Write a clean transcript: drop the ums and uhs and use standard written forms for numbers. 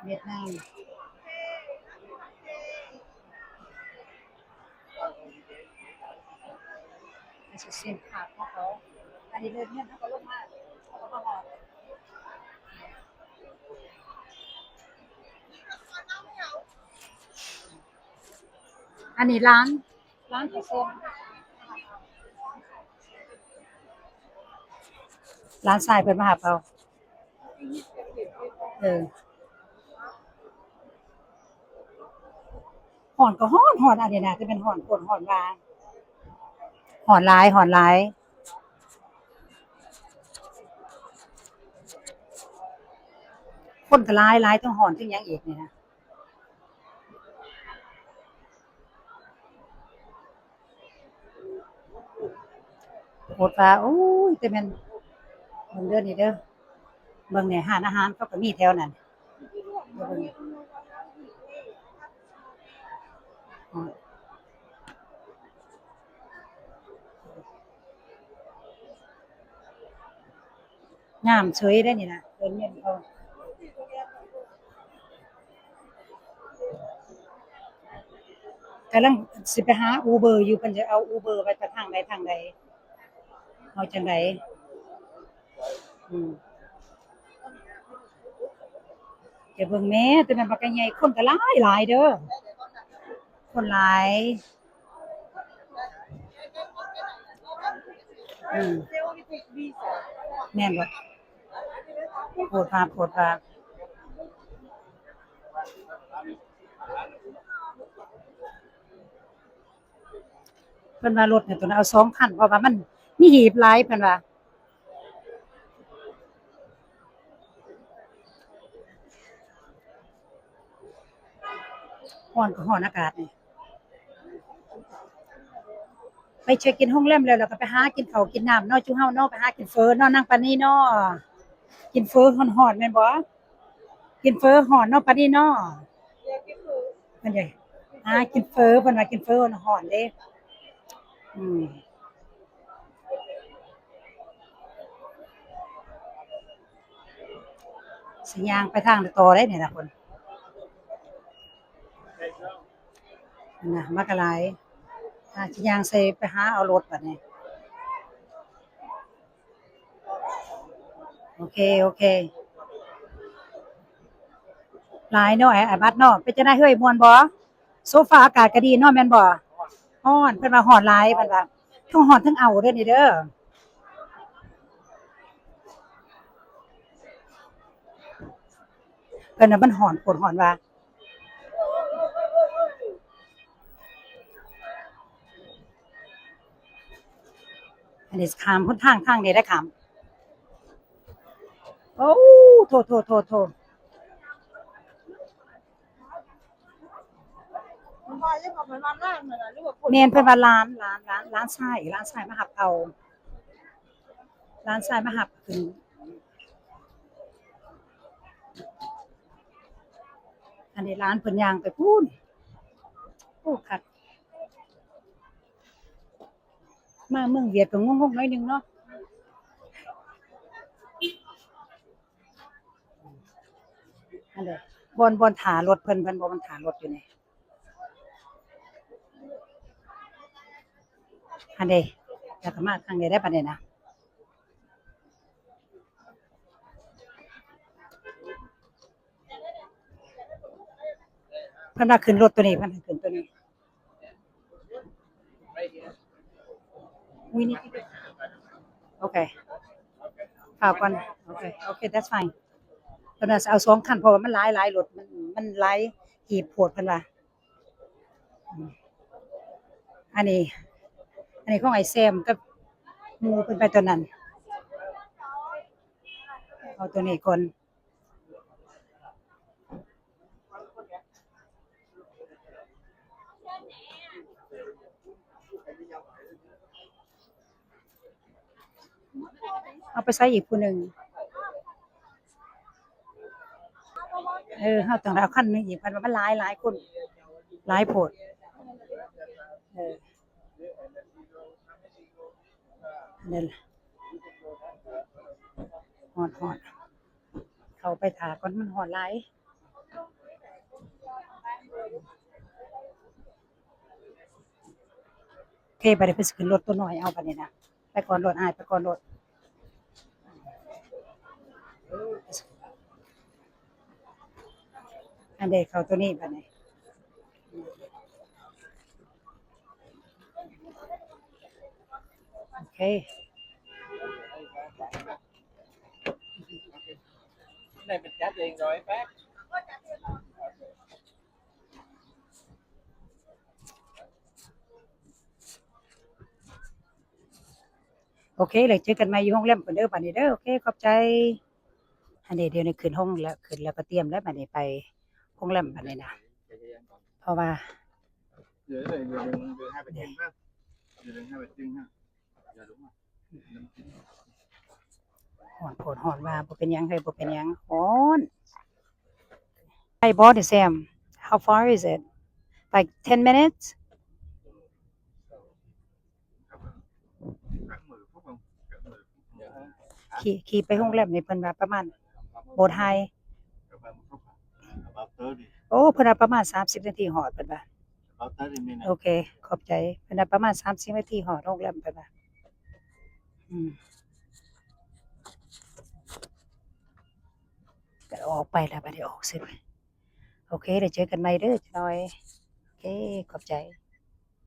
เวียดนามอาจจะเซ็นขาดของเขาอันนี้เดินเนี่ยเขาก็ลงมาเขาก็มาหอดอันนี้ร้านที่เซ็นร้านทรายเปิดมาหาเราเออหอนก็หอนอันนี้นะจะเป็นหอนคนหอนวาหอนร้ายคนก็ร้ายต้องหอนถึงยังอีกเนี่ยนะโหดว่าโอ้ยแต่มันเบิ่งเด้อนี่เด้อเบิ่งเนี่ยหานอาหารเขาก็มีแถวนั้นเดี๋ยวเบิ่งอ๋องามเฉยได้อนี่นะเพิ่นเนี่ยเขากำลังสิไปหา Uber อยู่เพิ่นจะเอา Uber ไปทางใดทางใดเอาจังไดอืมเดี๋ยวเบิ่งแหม่ตัวนั้นบักใหญ่คนก็หลายเด้อคนหลายอืมแม่นบ่โพดว่าเพิ่นว่ารถเนี่ยตัวนั้นเอา2คันเพราะว่ามันมีหีบหลายเพิ่นว่าร้อนก็ร้อนอากาศนี่ไปเช็กอินโรงแรมแล้วก็ไปหากินข้าวกินน้ำเนาะจุเฮาเนาะไปหากินเฟอเนาะนั่งปานนี้เนาะกินเฟอร้อนๆแม่นบ่กินเฟอร้อนเนาะปานนี้เนาะเพิ่นใหญ่กินเฟอเพิ่นว่ากินเฟอร้อนๆเด้อืมสิย่างไปทางต่อได้นี่ล่ะเพิ่นนั่นน่ะมักหลายสิย่างใส่ไปหาเอารถบัดนี้โอเคหลายเนาะไอ้บัดเนาะเป็นจังได๋เฮ้ยม่วนบ่โซฟาอากาศก็ดีเนาะแม่นบ่ร้อนเพิ่นว่าร้อนหลายเพิ่นว่าเทั้งร้อนเทั้งเอาเด้อนี่เด้อเพิ่นว่ามันร้อนโพดร้อนว่าอันนี้สิข้ามหนทางนี้ได้ข้ามโอ้โทแม่นเพิ่นว่าร้านทรายมารับเอาร้านทรายมารับขึ้นอันนี้ร้านเพิ่นย่างไปพู้นโอ้คักมาเมืองเวียดก็งงๆหน่อยหนึงเนาะอันเด้บ่อนท่ารถเพิ่นบ่มันท่ารถอยู่นี่อันเด้แล้วก็มาทางนี้ได้บัดนี้นะเพิ่นว่าขึ้นรถตัวนี้เพิ่นให้ขึ้นตัวนี้อุ๊ยนี่โอเคฝากก่อนโอเค that's fine เพิ่นว่าสิเอา2คันเพราะว่ามันหลายรถมันหลายหีบโพดเพิ่นว่าอืมอันนี้ของไอ้แซมกับหมู่เพิ่นไปตัวนั้นเอาตัวนี้ก่อนเอาไปใส่อีกผู้หนึ่งเฮาต้องเอาคันหนึงอีกเพิ่นว่ามันหลายคนหลายโพดเออนั่นล่ะฮ้อนเข้าไปท่าก่อนมันฮ้อนหลาย โอเคบัดนี้เพิ่นสิขึ้นรถตัวน้อยเอาบัดนี้นะไปก่อนรถอ้ายไปก่อนรถอันเด้เข้าตัวนี้บัดนี้โอเค Cái này mình trả tiền rồi em phát. โอเคเลยเจอกันใหม่อยู่โรงแรมเพิ่นเด้อบัดนี้เด้อโอเคขอบใจอันนี้เดี๋ยวนี้ขึ้นห้องแล้วขึ้นแล้วก็เตรียมแล้วบัดนี้ไปโรงแรมบัดนี้นะเพราะว่า Giờ này giờ hai bánh trưng ha. Giờ hai bánh trưng ha. Dạ đúng rồi. ฮ้อนโพดฮ้อนว่าบ่เป็นหยังเฮ้ยบ่เป็นหยังฮ้อน Hi bought Sam how far is it like 10 minutes Khoảng 10 phút không? Khoảng 10 phút. Dạ. ขี่ไปโรงแรมนี่เพิ่นว่าประมาณโบสถ์ไฮ Khoảng 30 phút. About 30. โอ้เพิ่นว่าประมาณ30นาทีฮอดเพิ่นว่า About 30 minutes. โอเคขอบใจเพิ่นว่าประมาณ30นาทีฮอดโรงแรมเพิ่นว่าอืมก็ออกไปแล้วบัดนี้ออกสิโอเคเดี๋ยวเจอกันใหม่เด้อจักหน่อยโอเคขอบใจ